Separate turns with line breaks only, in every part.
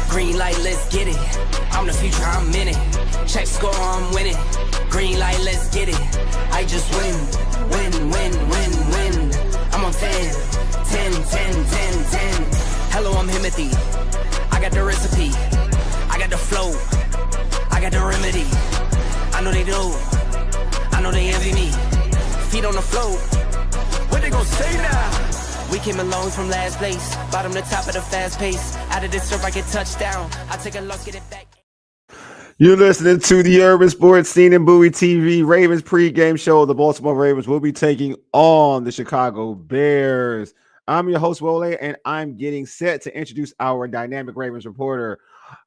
Green light, let's get it. I'm the future, I'm in it. Check score, I'm winning. Green light, let's get it. I just win. I'm on 10. Hello, I'm M&T. I got the recipe. I got the flow. I got the remedy. I know they do. I know they envy me. Feet on the floor. What they gonna say now? We came alone from last place. Bottom to top of the fast pace. Out of this surf, I get touchdown. I take a look, get it back.
You're listening to the Urban Sports Scene and Bowie TV Ravens pregame show. The Baltimore Ravens will be taking on the Chicago Bears. I'm your host, Wole, and I'm getting set to introduce our dynamic Ravens reporter,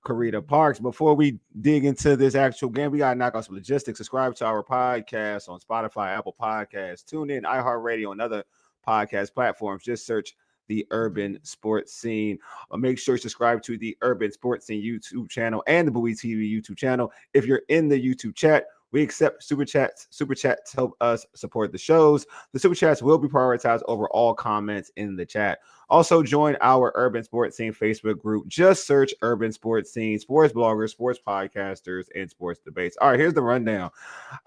Carita Parks. Before we dig into this actual game, we got to knock out some logistics. Subscribe to our podcast on Spotify, Apple Podcasts, TuneIn, iHeartRadio, and other podcast platforms. Just search the Urban Sports Scene. Make sure you subscribe to the Urban Sports Scene YouTube channel and the Bowie TV YouTube channel. If you're in the YouTube chat, we accept super chats to help us support the shows. The super chats will be prioritized over all comments in the chat. Also, join our Urban Sports Scene Facebook group. Just search Urban Sports Scene, sports bloggers, sports podcasters, and sports debates. All right, here's the rundown.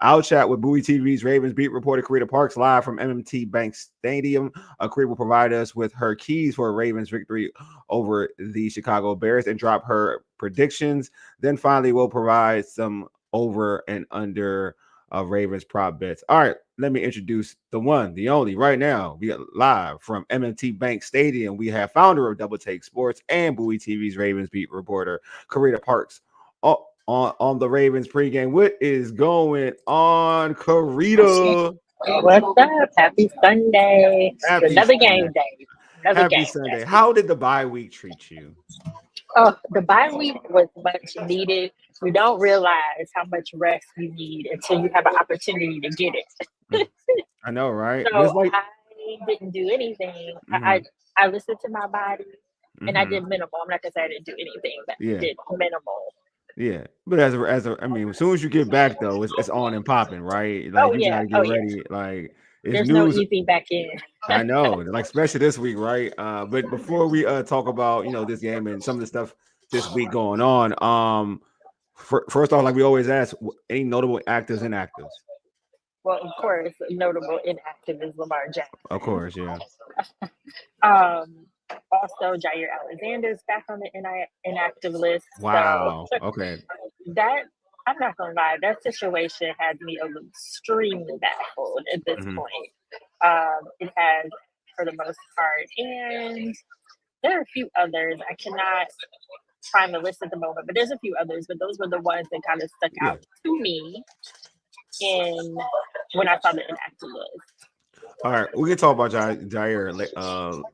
I'll chat with Bowie TV's Ravens beat reporter Carita Parks live from M&T Bank Stadium. Carita will provide us with her keys for a Ravens victory over the Chicago Bears and drop her predictions. Then finally, we'll provide some over and under Ravens prop bets. All right, let me introduce the one, the only. Right now, we are live from M&T Bank Stadium. We have founder of Double Take Sports and Bowie TV's Ravens beat reporter Carita Parks on the Ravens pregame. What is going on, Carita?
What's up? Happy Sunday.
Happy
Another
Sunday.
Game day.
Happy Sunday. How did the bye week treat you?
Oh, the bye week was much needed. You don't realize how much rest you need until you have an opportunity to get it.
I know, right?
So I didn't do anything. I listened to my body and I did minimal. I'm not gonna say I didn't do anything, but I did minimal.
Yeah, but as soon as you get back though, it's on and popping, right? Like you gotta get ready. Like
there's no easy back in.
I know, like especially this week, right? But before we talk about this game and some of the stuff this week going on, first off, like we always ask, any notable actives and inactives?
Well, of course, notable inactive is Lamar Jackson.
Of course, yeah.
Also, Jair Alexander's back on the inactive list.
Wow.
So,
okay.
That I'm not gonna lie, that situation has me extremely baffled at this point. It has for the most part, and there are a few others. I cannot find the list at the moment, but there's a few others. But those were the ones that kind of stuck out to me when I saw the inactive list.
All right, we can talk about Jair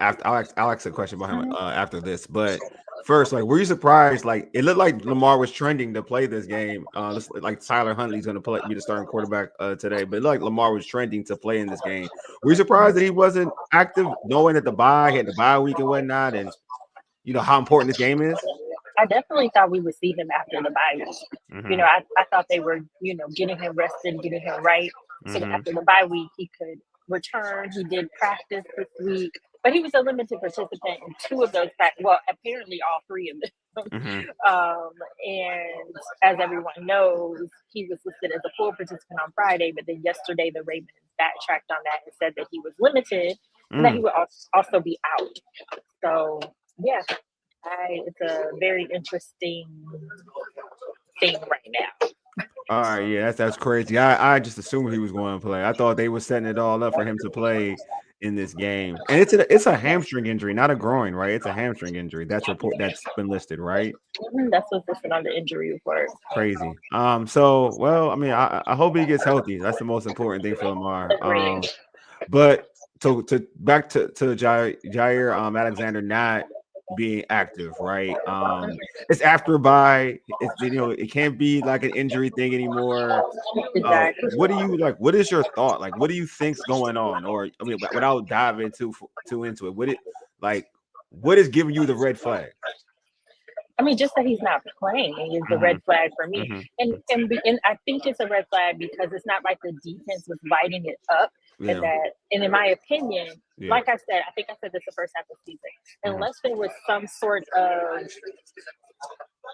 after. I'll ask a question about him after this. But first, like, were you surprised? Like, it looked like Lamar was trending to play this game. Like Tyler Huntley's going to be the starting quarterback today. But it looked like Lamar was trending to play in this game. Were you surprised that he wasn't active, knowing that he had the bye week and whatnot, and how important this game is?
I definitely thought we would see him after the bye week. I thought they were, getting him rested, getting him right. So after the bye week, he could return. He did practice this week, but he was a limited participant in two of those practices. Well, apparently all three of them. And as everyone knows, he was listed as a full participant on Friday, but then yesterday the Ravens backtracked on that and said that he was limited and that he would also be out. So yeah, it's a very interesting thing right now.
All right, yeah, that's crazy. I just assumed he was going to play. I thought they were setting it all up for him to play in this game. And it's a hamstring injury, not a groin, right? It's a hamstring injury. That's been listed, right?
That's what's listed on the injury report.
Crazy. So, well, I mean, I hope he gets healthy. That's the most important thing for Lamar. But to back to Jair Alexander not being active, right? It's after a bye. It can't be like an injury thing anymore. What do you like? What is your thought? Like, what do you think's going on? Or without diving too into it, what is giving you the red flag?
I mean, just that he's not playing is the red flag for me. And I think it's a red flag because it's not like the defense was lighting it up. And in my opinion, like I said, I think I said this the first half of the season, unless there was some sort of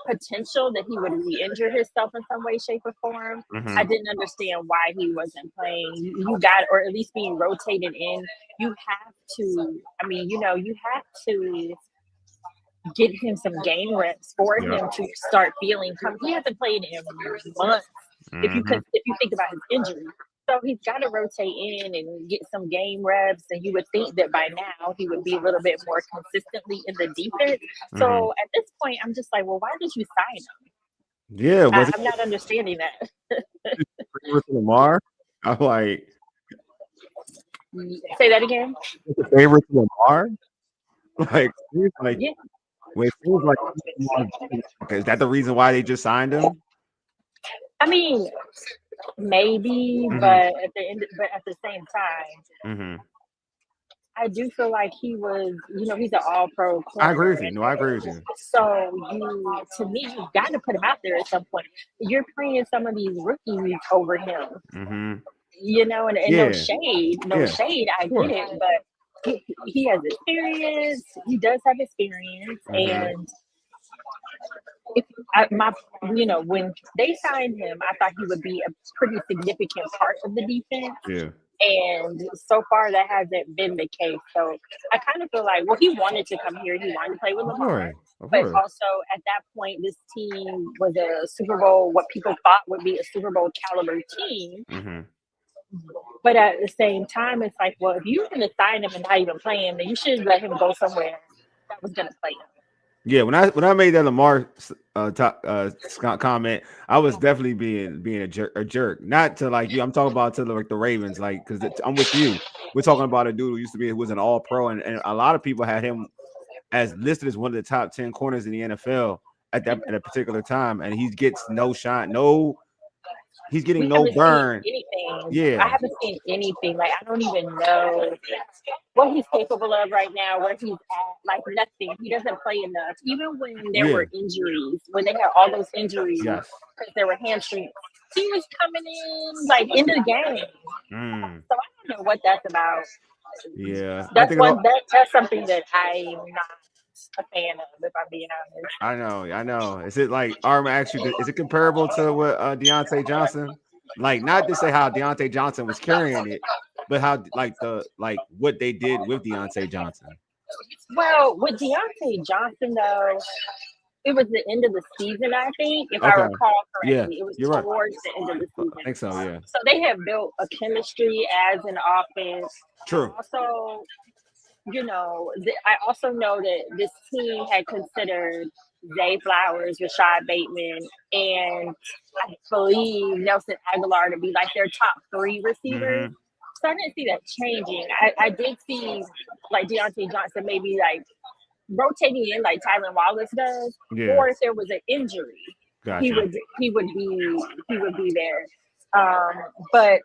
potential that he would re-injure himself in some way, shape, or form. I didn't understand why he wasn't playing. You got, or at least being rotated in. You have to. I mean, you have to get him some game reps for him to start feeling. He hasn't played in months. If you think about his injury. So he's got to rotate in and get some game reps, and you would think that by now he would be a little bit more consistently in the defense. So at this point, I'm just like, well, why did you sign him?
Yeah,
I'm not understanding that.
with Lamar, I'm like,
say that again.
the favorite to Lamar, like,
Yeah.
it seems like, okay, is that the reason why they just signed him?
I mean, maybe, but at the same time, I do feel like he was, he's an all-pro corner.
I agree with you. No, I agree with you.
So to me, you've got to put him out there at some point. You're playing some of these rookies over him, and no shade, I get it, but he has experience. He does have experience, and when they signed him, I thought he would be a pretty significant part of the defense.
Yeah.
And so far, that hasn't been the case. So I kind of feel like, well, he wanted to come here. He wanted to play with Lamar. But also at that point, this team was a Super Bowl, what people thought would be a Super Bowl caliber team. But at the same time, it's like, well, if you're going to sign him and not even play him, then you should let him go somewhere that was going to play him.
Yeah, when I made that Lamar comment, I was definitely being a jerk. Not to like you. I'm talking about to the Ravens, like because I'm with you. We're talking about a dude who was an All-Pro, and a lot of people had him as listed as one of the top 10 corners in the NFL at a particular time, and he gets no shine, he's getting no burn. Yeah,
I haven't seen anything. Like I don't even know what he's capable of right now, where he's at. Like nothing. He doesn't play enough. Even when there were injuries, when they had all those injuries, because there were hamstrings, he was coming in like into the game. So I don't know what that's about.
Yeah,
that's something that I'm not a fan of, if I'm being honest.
I know. Is it like actually? Is it comparable to what Deontay Johnson? Like, not to say how Deontay Johnson was carrying it, but how what they did with Deontay Johnson.
Well, with Deontay Johnson though, it was the end of the season, I think, if I recall correctly.
Yeah,
it was
you're
towards the end of the season.
I think so, yeah.
So they have built a chemistry as an offense.
True.
Also, I also know that this team had considered Zay Flowers, Rashad Bateman, and I believe Nelson Aguilar to be like their top 3 receivers. So I didn't see that changing. I did see like Deontay Johnson maybe like rotating in like Tyler Wallace does, or if there was an injury, he would be there. But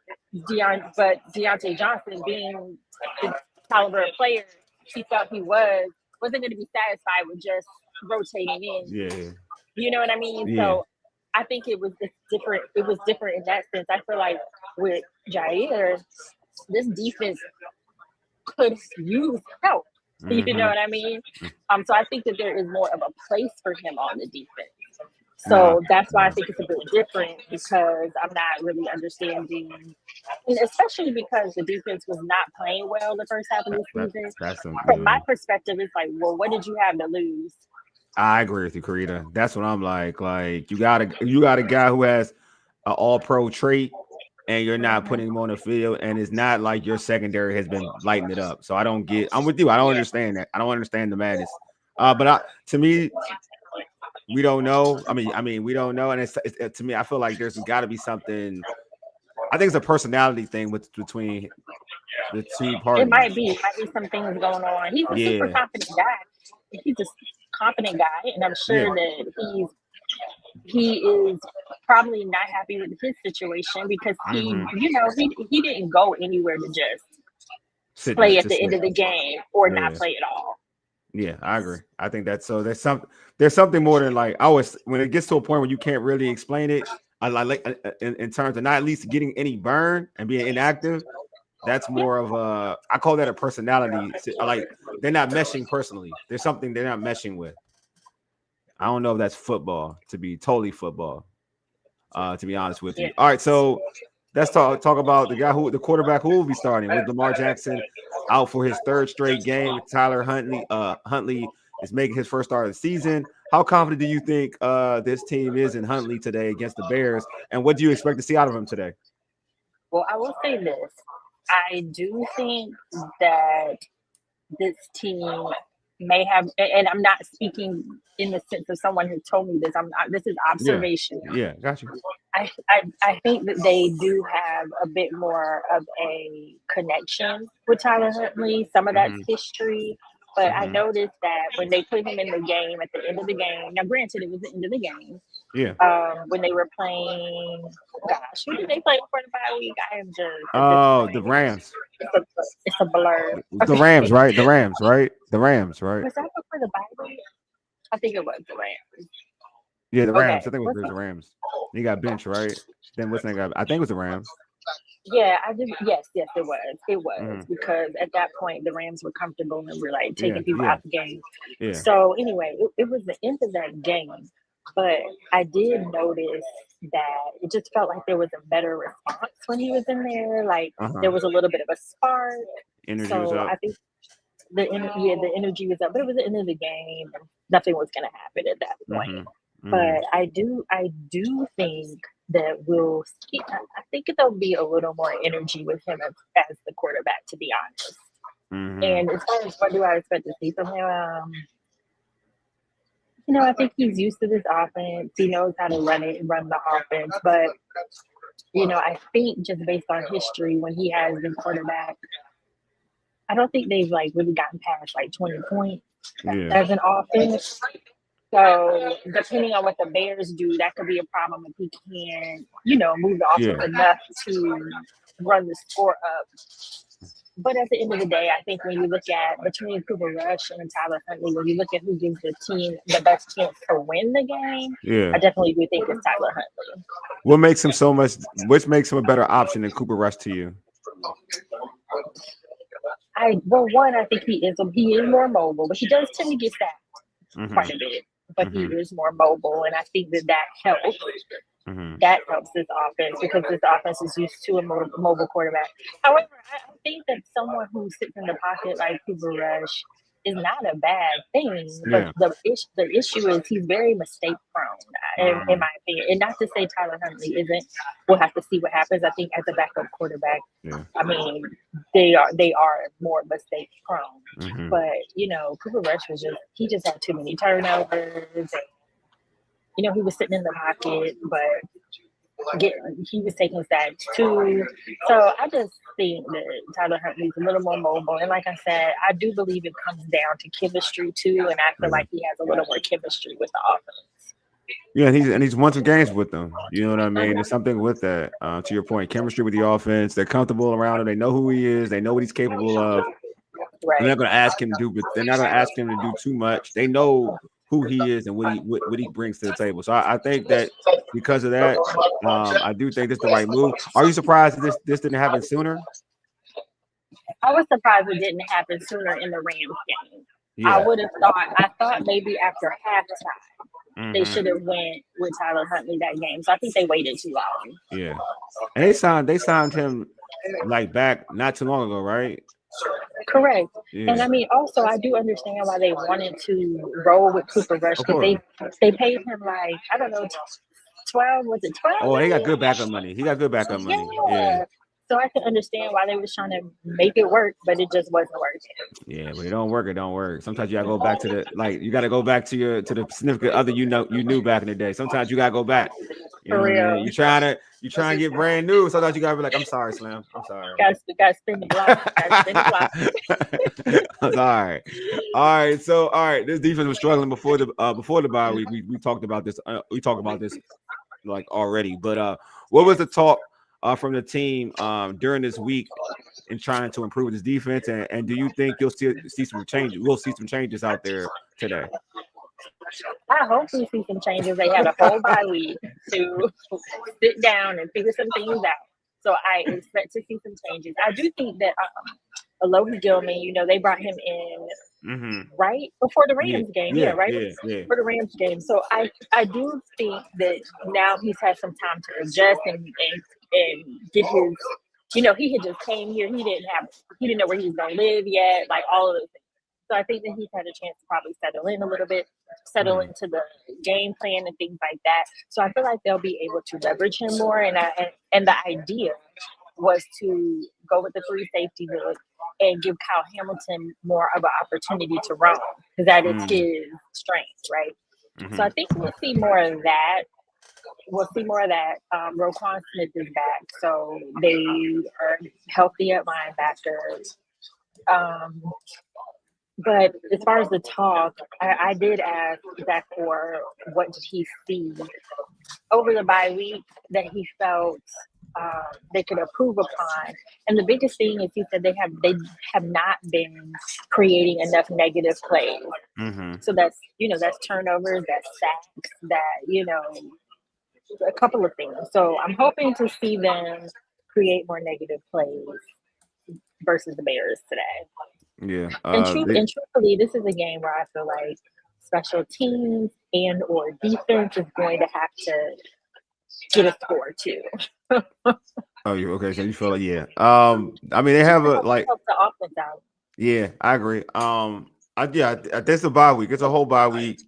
Deontay Johnson, being the caliber of player he felt he wasn't going to be satisfied with just rotating in.
Yeah.
You know what I mean?
Yeah.
So I think it's different. It was different in that sense. I feel like with Jair, this defense could use help. You know what I mean? So I think that there is more of a place for him on the defense. So that's why I think it's a bit different, because I'm not really understanding, and especially because the defense was not playing well the first half of the season. From my perspective, it's like, well, what did you have to lose?
I agree with you, Carita. That's what I'm like. Like you got a guy who has an All-Pro trait, and you're not putting him on the field, and it's not like your secondary has been lighting it up. So I'm with you. I don't understand that. I don't understand the madness. To me, we don't know. I mean, we don't know. And it's to me, I feel like there's got to be something. I think it's a personality thing between the two parties.
It might be some things going on. He's a super confident guy. He's a confident guy, and I'm sure that he is probably not happy with his situation, because he didn't go anywhere to just play at the end of the game or not play at all.
Yeah, I agree. I think that's so. There's something more than like when it gets to a point where you can't really explain it. I like in terms of not at least getting any burn and being inactive. That's more of I call that a personality. Like they're not meshing personally. There's something they're not meshing with. I don't know if that's football, to be totally football, to be honest with you.
Yeah.
All right, so let's talk about the quarterback who will be starting with Lamar Jackson out for his third straight game. Tyler Huntley is making his first start of the season. How confident do you think this team is in Huntley today against the Bears? And what do you expect to see out of him today?
Well, I will say this. I do think that this team may have, and I'm not speaking in the sense of someone who told me this. I'm not. This is observation.
Yeah, got you.
I think that they do have a bit more of a connection with Tyler Huntley. Some of that's history, but I noticed that when they put him in the game at the end of the game. Now, granted, it was the end of the game.
Yeah.
When they were playing, gosh, who did they play before the bye week? I am just
the Rams.
It's a blur.
The Rams, right? The Rams, right?
Was that before the bye week? I think it was the Rams.
Yeah, the Rams.
Okay.
I think it was the Rams. He got benched, right? Then what's that guy? I think it was the Rams.
Yeah, I did. Yes, it was. It was because at that point the Rams were comfortable and were like taking people out the game.
Yeah.
So anyway, it was the end of that game, but I did notice that it just felt like there was a better response when he was in there. Like there was a little bit of a spark.
Energy was up.
I think the energy was up, but it was the end of the game, and nothing was going to happen at that point. But I do think that we'll see. I think there'll be a little more energy with him as the quarterback, to be honest. And as far as what do I expect to see from him, I think he's used to this offense. He knows how to run the offense. But I think just based on history, when he has been quarterback, I don't think they've really gotten past 20 points as an offense. So depending on what the Bears do, that could be a problem if he can, move the offense enough to run the score up. But at the end of the day, I think when you look at between Cooper Rush and Tyler Huntley, when you look at who gives the team the best chance to win the game, I definitely do think it's Tyler Huntley.
Which makes him a better option than Cooper Rush to you?
I think he is more mobile, but he does tend to get sacked quite a bit. But he is more mobile, and I think that helps. That helps this offense because this offense is used to a mobile quarterback. However, I think that someone who sits in the pocket like Cooper Rush is not a bad thing. But the issue is he's very mistake prone, in my opinion. And not to say Tyler Huntley isn't. We'll have to see what happens. I think as a backup quarterback, I mean, they are more mistake prone. But Cooper Rush he just had too many turnovers. And, he was sitting in the pocket, but he was taking sacks too. So I just think that Tyler Huntley's a little more mobile. And like I said, I do believe it comes down to chemistry too. And I feel like he has a little more chemistry with the offense.
Yeah, and he's won some games with them. You know what I mean? There's something with that. To your point, chemistry with the offense. They're comfortable around him. They know who he is. They know what he's capable of.
Right.
They're not going to ask him to do, but they're not going to ask him to do too much. They know who he is and what he brings to the table. So I think that because of that, I do think this is the right move. Are you surprised that this didn't happen sooner?
I was surprised it didn't happen sooner in the Rams game. Yeah. I thought maybe after halftime they should have went with Tyler Huntley that game. So I think they waited too long.
Yeah, and they signed him back not too long ago, right?
Correct. Yeah. And I mean, also, I do understand why they wanted to roll with Cooper Rush because they paid him I don't know, 12. Was it 12?
Oh, he got good backup money. Yeah.
So I can understand why they was trying to make it work, but it just wasn't working.
Yeah, but it don't work. Sometimes you gotta go back to the significant other you knew back in the day. Sometimes you gotta go back.
For real.
You trying to get brand new. Sometimes you gotta be like, I'm sorry, Slim. I'm sorry.
Gotta spin the block.
All right. So this defense was struggling before the bye week. We talked about this. We talked about this already. But what was the talk from the team during this week in trying to improve this defense? And do you think you'll see some changes? We'll see some changes out there today.
I hope we see some changes. They had a whole bye week to sit down and figure some things out. So I expect to see some changes. I do think that Alohi Gilman, they brought him in right before the Rams game. Yeah, right before the Rams game. So I do think that now he's had some time to adjust and get his. He had just came here. He didn't know where he was gonna live yet. Like all of those things. So I think that he's had a chance to probably settle in a little bit, settle into the game plan and things like that. So I feel like they'll be able to leverage him more. And the idea was to go with the 3 safety look and give Kyle Hamilton more of an opportunity to run because that is his strength, right? So I think we'll see more of that. Roquan Smith is back, so they are healthy at linebacker. But as far as the talk, I did ask Zach for what did he see over the bye week that he felt they could improve upon. And the biggest thing is he said they have not been creating enough negative plays. So that's turnovers, that's sacks, that a couple of things. So I'm hoping to see them create more negative plays versus the Bears today.
Yeah.
And truthfully, this is a game where I feel like special teams and or defense is going to have to get a score too.
Oh, you okay? So you feel like I mean, they have
help the offense out.
Yeah, I agree. That's a bye week. It's a whole bye week.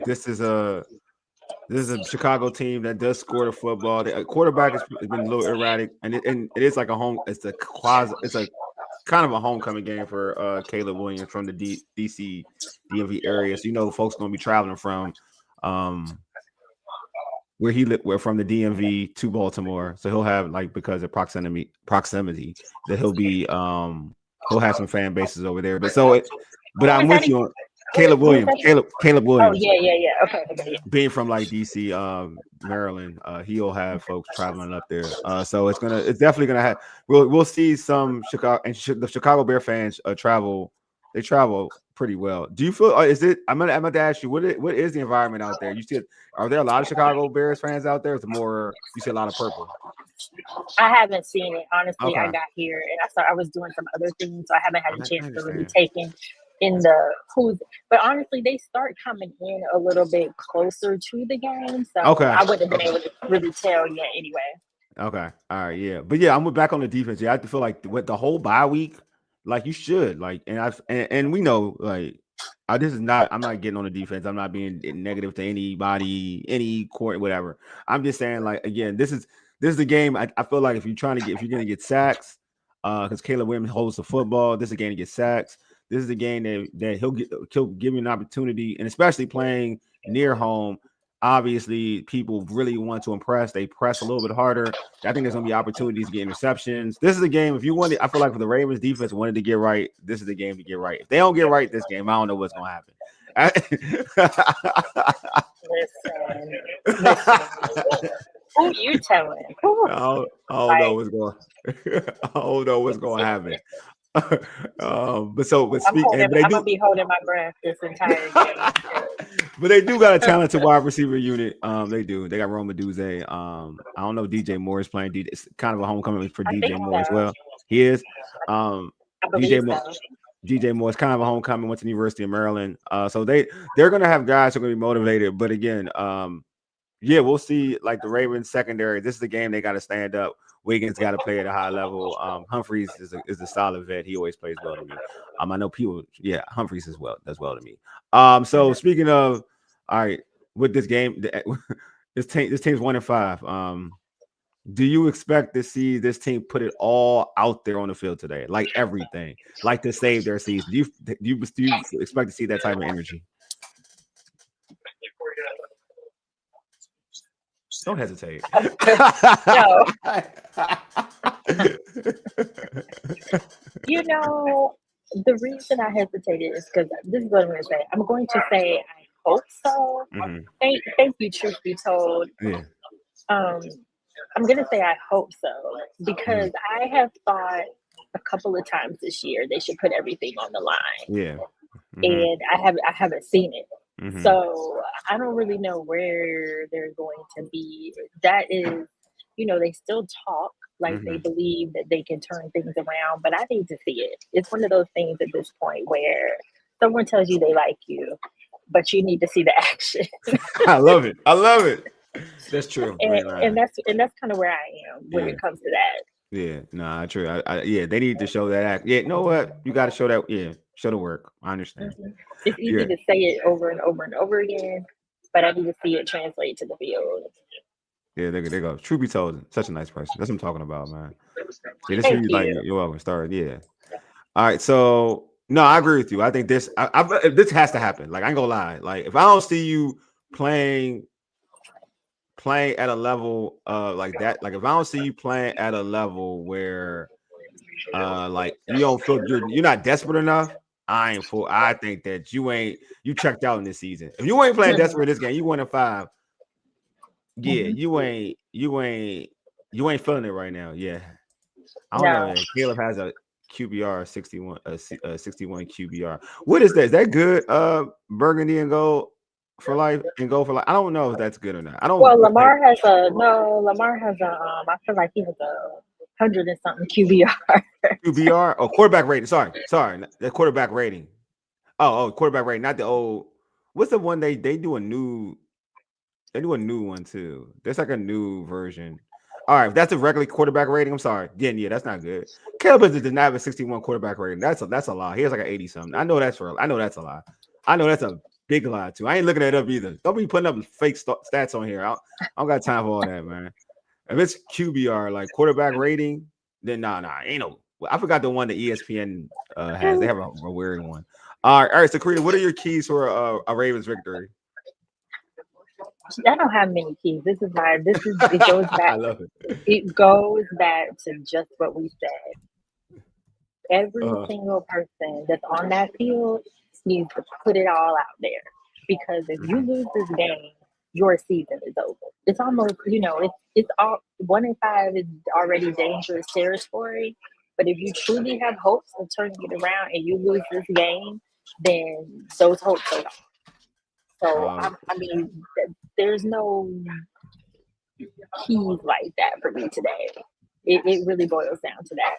This is a Chicago team that does score the football. The quarterback has been a little erratic, and it is like a home. It's a kind of a homecoming game for Caleb Williams from the DC DMV area. So folks gonna be traveling from where he lived, from the DMV to Baltimore. So he'll have because of proximity that he'll have some fan bases over there. But I'm with you on Caleb Williams. Caleb Williams.
Oh yeah. Okay.
Being from DC, Maryland, he'll have folks traveling up there. So it's definitely gonna have. We'll see some Chicago and the Chicago Bear fans travel. They travel pretty well. Do you feel? I'm gonna ask you what is the environment out there? Are there a lot of Chicago Bears fans out there? Or is it more? You see a lot of purple.
I haven't seen it honestly.
Okay.
I got here and I was doing some other things, so I haven't had a chance to really take in the who's. But honestly, they start coming in a little bit closer to the game, so I wouldn't have been able to really tell yet anyway.
Okay, all right, yeah, but I'm back on the defense. Yeah, I feel like with the whole bye week, you should and we know I'm not getting on the defense. I'm not being negative to anybody, any court, whatever. I'm just saying again, this is the game. I feel like if you're gonna get sacks, because Caleb Williams holds the football. This is a game to get sacks. This is a game that he'll give you an opportunity, and especially playing near home. Obviously, people really want to impress. They press a little bit harder. I think there's going to be opportunities to get interceptions. This is a game, if you want it, I feel like for the Ravens defense wanted to get right, this is the game to get right. If they don't get right this game, I don't know what's going to happen.
Listen. Who you telling?
I don't know what's going to happen.
I'm gonna be holding my breath this entire game.
But they do got a talented wide receiver unit. They do. They got Roma Duze. I don't know if DJ Moore is playing. It's kind of a homecoming for DJ Moore as well. He is. DJ Moore is kind of a homecoming. Went to the University of Maryland. So they're gonna have guys who are gonna be motivated. But again, we'll see. The Ravens secondary. This is the game they got to stand up. Wiggins got to play at a high level. Humphreys is a solid vet. He always plays well to me. I know people. Yeah, Humphreys does well to me. So speaking of, all right, with this game, this team's 1-5. Do you expect to see this team put it all out there on the field today, everything, to save their season? Do you expect to see that type of energy? Don't hesitate.
No. The reason I hesitated is because this is what I'm going to say. I'm going to say I hope so. Mm-hmm. Thank you, truth be told.
Yeah.
I'm going to say I hope so because I have thought a couple of times this year they should put everything on the line.
Yeah. Mm-hmm.
And I haven't seen it. Mm-hmm. So I don't really know where they're going to be. That is, they still talk Like they believe that they can turn things around, but I need to see it. It's one of those things at this point where someone tells you they like you, but you need to see the action.
I love it. I love it. That's true.
and that's kind of where I am when it comes to that.
Yeah, true. Yeah, they need to show that act. Yeah, you know what? You got to show that. Yeah, show the work. I understand.
It's easy to say it over and over and over again, but I need to see it translate to the field.
Yeah, there go. Truth be told, such a nice person. That's what I'm talking about, man. Yeah, this
Thank you.
Like you're welcome. Start. Yeah. All right. So no, I agree with you. I think this this has to happen. Like I ain't gonna lie. Like if I don't see you playing at a level like that, like if I don't see you playing at a level where like you don't feel you're not desperate enough, I think that you checked out in this season. If you ain't playing desperate this game, you 1-5. Yeah, you ain't feeling it right now. Yeah. I don't know. Man. Caleb has a QBR 61 QBR. What is that? Is that good? Burgundy and gold for life and go for life. I don't know if that's good or not. I don't.
Well, Lamar has a. I feel like he has a 100 and something QBR.
QBR? Oh, quarterback rating. Sorry, the quarterback rating. Oh, quarterback rating, not the old. What's the one they do a new? They do a new one too. There's like a new version. All right, if that's a regular quarterback rating, I'm sorry. Yeah, that's not good. Caleb does not have a 61 quarterback rating. That's a lie. He has like an 80 something. I know that's a lie. I know that's a big lie too. I ain't looking that up either. Don't be putting up fake stats on here. I don't got time for all that, man. If it's QBR like quarterback rating, then nah, ain't no. I forgot the one that ESPN has. They have a weird one. All right. So Carita, what are your keys for a Ravens victory?
I don't have many keys. It goes back.
I love it.
It goes back to just what we said. Every single person that's on that field needs to put it all out there, because if you lose this game, your season is over. It's almost, it's all 1-5 is already dangerous territory. But if you truly have hopes of turning it around and you lose this game, then those hopes are gone. So, I mean, there's no keys like that for me today. It really boils down to that.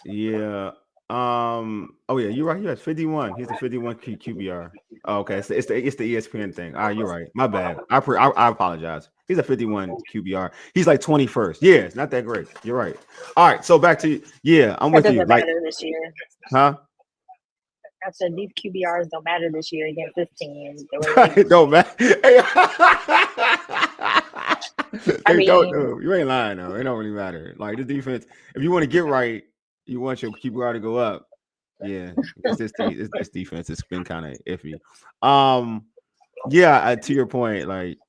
Yeah. Oh yeah, you're right. He has 51. He's a 51 QBR. Oh, okay. It's the ESPN thing. All right, you're right. My bad. I apologize. He's a 51 QBR. He's like 21st. Yeah, it's not that great. You're right. All right. So back to I'm with you.
Doesn't matter this year.
Huh?
I said these QBRs don't matter this year against this team.
It don't matter. You ain't lying though. It don't really matter. Like the defense, if you want to get right, you want your QBR to go up. Yeah, this defense has been kind of iffy. Yeah, to your point, like,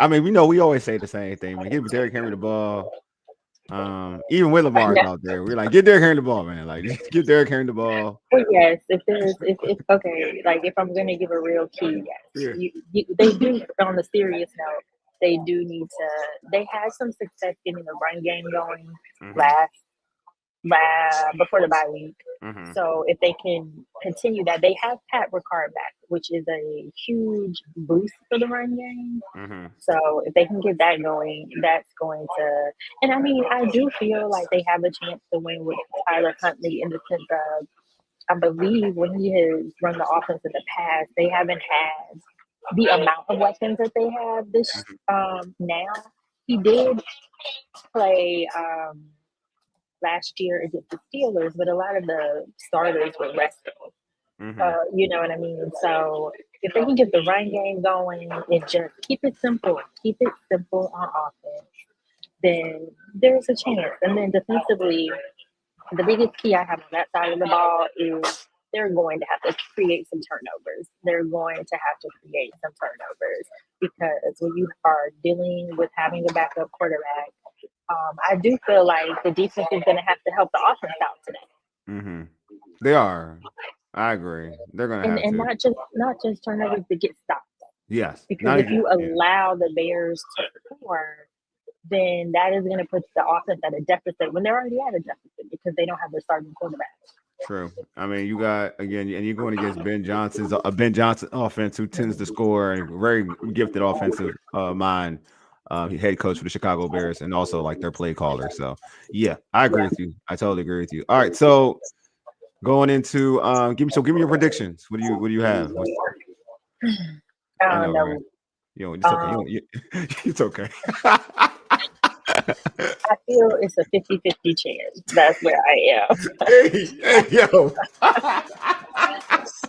I mean, we always say the same thing. Man, give Derrick Henry the ball. Even with Lamar out there, we're like, get Derrick Henry the ball, man. Like, get Derrick Henry the ball.
Well, yes, if okay, like if I'm gonna give a real key, yes, they do. On the serious note, they do need to. They had some success getting the run game going before the bye week. So if they can continue that, they have Pat Ricard back, which is a huge boost for the run game. So if they can get that going, that's going to. And I mean, I do feel like they have a chance to win with Tyler Huntley in the sense of, I believe when he has run the offense in the past, they haven't had the amount of weapons that they have this now. He did play last year against the Steelers, but a lot of the starters were resting. You know what I mean? So if they can get the run game going and just keep it simple on offense, then there's a chance. And then defensively, the biggest key I have on that side of the ball is they're going to have to create some turnovers. They're going to have to create some turnovers, because when you are dealing with having a backup quarterback, I do feel like the defense is going to have to help the offense out today.
They are. I agree. They're going to have to.
And not just turnovers, but get stops.
Yes.
Because if you allow the Bears to score, then that is going to put the offense at a deficit when they're already at a deficit because they don't have their starting quarterback.
True. I mean, you got, again, and you're going against Ben Johnson offense, who tends to score, and very gifted offensive mind. He head coach for the Chicago Bears and also like their play caller. So yeah, I agree with you. I totally agree with you. All right, so going into give me your predictions. What do you have? I know,
know.
right? It's okay. It's okay.
I feel it's a 50-50 chance. That's where I am.
hey, yo.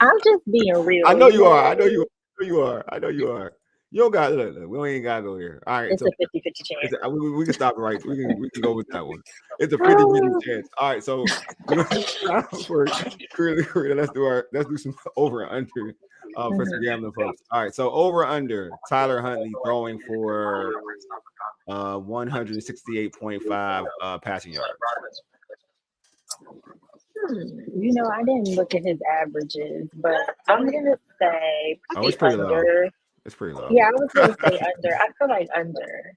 I'm just being real.
I know you are. I know you are. You don't got look, we ain't gotta go here. All right,
it's a 50-50 chance.
We can stop right. We can go with that one. It's a 50-50 chance. All right, so let's do some over and under for some gambling folks. All right, so over under Tyler Huntley throwing for 168.5 passing yards.
I didn't look at his averages, but I'm gonna say
it's pretty
under.
low. It's pretty low.
Yeah, I was gonna say under. I feel like under.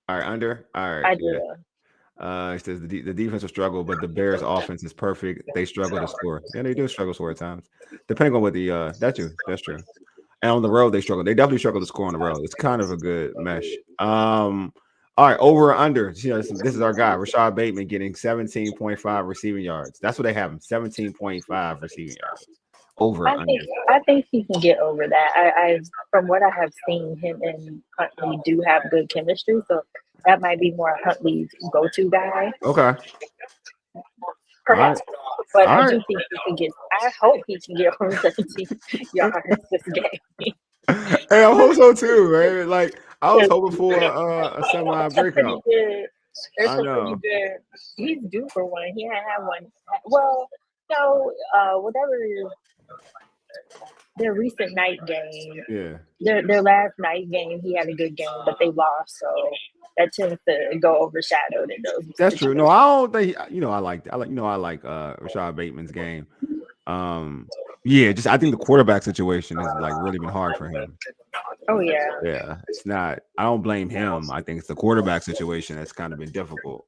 All right, under. All right,
I do.
Yeah. It says the defense will struggle, but the Bears' offense is perfect. They struggle to score. Yeah, they do struggle to score at times, depending on what the that's true. And on the road, they struggle. They definitely struggle to score on the road. It's kind of a good mesh. All right, over or under. This is our guy, Rashad Bateman, getting 17.5 receiving yards. That's what they have him, 17.5 receiving yards. Over or under.
I think he can get over that. I from what I have seen, him and Huntley do have good chemistry, so that might be more Huntley's go-to guy.
Okay.
Perhaps. But I do think he can get. I hope he can get over 17 yards this game.
Hey, I hope so too, man. Like I was hoping for a semi breakout.
I know. Pretty good. He's due for one. He had one. Well, no, whatever. Their recent night game. Yeah. Their last night game, he had a good game, but they lost, so that tends to go overshadowed in those.
That's true. No, I don't think I like Rashad Bateman's game. Yeah, I think the quarterback situation has like really been hard for him.
Oh yeah.
Yeah, it's not. I don't blame him. I think it's the quarterback situation that's kind of been difficult.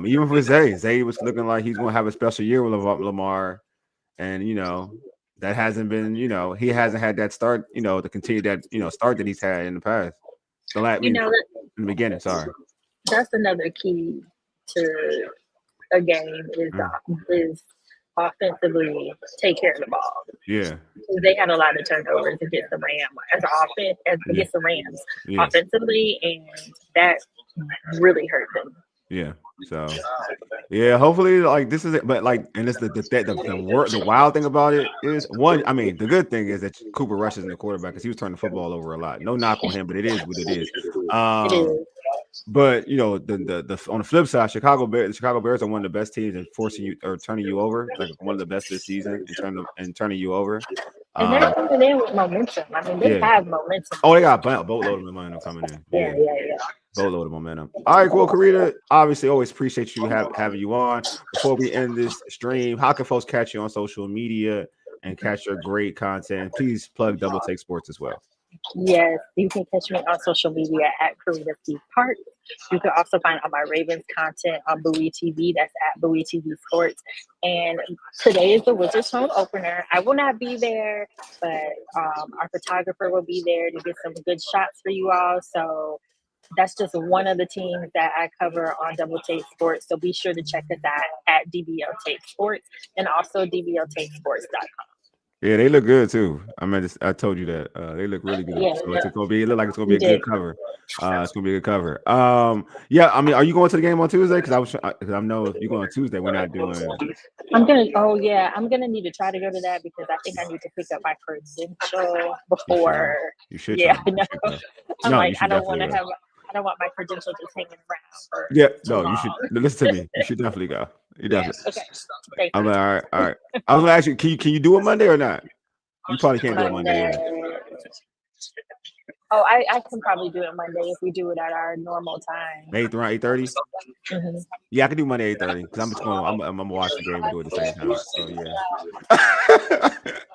Even for Zay. Zay was looking like he's going to have a special year with Lamar, and that hasn't been. He hasn't had that start. To continue that start that he's had in the past. In the beginning. Sorry.
That's another key to a game is offensively take care of the ball.
Yeah.
They had a lot of turnovers against the Rams against the Rams offensively, and that really hurt them.
Yeah. So yeah, hopefully like this is it. But like, and it's the wild thing about it is one, I mean, the good thing is that Cooper Rush is in the quarterback because he was turning the football over a lot. No knock on him, but it is what it is. It is. But the on the flip side, the Chicago Bears are one of the best teams in forcing you or turning you over, like one of the best this season in turning you over.
And they're coming in with momentum. I mean, they have momentum.
Oh, they got a boatload of momentum coming in.
Yeah.
Boatload of momentum. All right, well, Carita, obviously, always appreciate you having you on. Before we end this stream, how can folks catch you on social media and catch your great content? Please plug Double Take Sports as well.
Yes, you can catch me on social media at Carita Parks. You can also find all my Ravens content on Bowie TV. That's at Bowie TV Sports. And today is the Wizards home opener. I will not be there, but our photographer will be there to get some good shots for you all. So that's just one of the teams that I cover on Double Take Sports. So be sure to check us out at DBL Take Sports and also DBLTakeSports.com.
Yeah, they look good too. I told you that they look really good.
Yeah,
so it look like it's gonna be a good cover. It's gonna be a good cover. Yeah. I mean, are you going to the game on Tuesday? Because I know if you're going on Tuesday, we're not doing.
I'm gonna need to try to go to that because I think I need to pick up my credential before.
You should.
Yeah, I don't want my credential just hanging around.
You should listen to me. You should definitely go. You definitely.
Okay. Thank you.
I'm like, all right. I was gonna ask you, can you do it Monday or not? You probably can't do it Monday.
Oh, I can probably do it Monday if we do it at our normal time.
Around 8:30.
Mm-hmm.
Yeah, I can do Monday 8:30 because I'm gonna watch the game and do it at the same time. So yeah.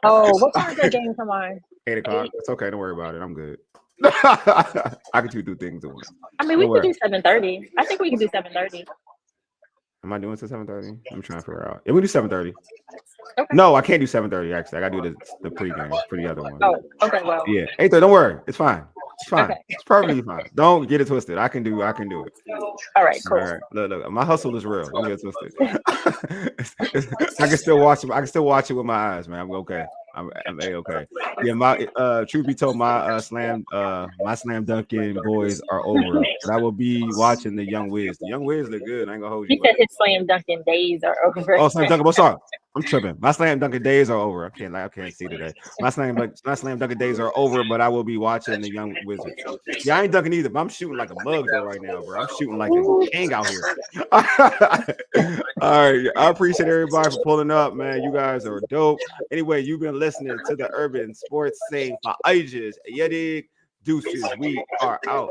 Oh, what time does the game come on?
8 o'clock. It's okay. Don't worry about it. I'm good. I can do things at once.
I mean, we could do 7:30. I think we can do 7:30.
Am I doing it to 7:30? I'm trying to figure out. Yeah, we do 7:30.
Okay.
No, I can't do 7:30. Actually, I gotta do the pregame for the other one.
Oh, okay. Well,
yeah, 8:30. Don't worry, it's fine. It's fine.
Okay.
It's perfectly fine. Don't get it twisted. I can do it.
All right, cool.
All right. Look, my hustle is real. Don't get it twisted. I can still watch it. I can still watch it with my eyes, man. I'm okay. I'm okay. Yeah, my truth be told, my slam dunking boys are over. But I will be watching the Young Wiz. The Young Wiz look good. I ain't gonna hold you.
He said his slam dunking days are over.
Oh, slam dunking. Sorry, I'm tripping. My slam dunking days are over. I can't see today. My slam dunking days are over. But I will be watching the Young Wizards. Yeah, I ain't dunking either. But I'm shooting like a mug though right now, bro. I'm shooting like a king out here. All right, I appreciate everybody for pulling up, man. You guys are dope. Anyway, you've been listening to the Urban Sports Scene for ages. Yedig deuces. We are out.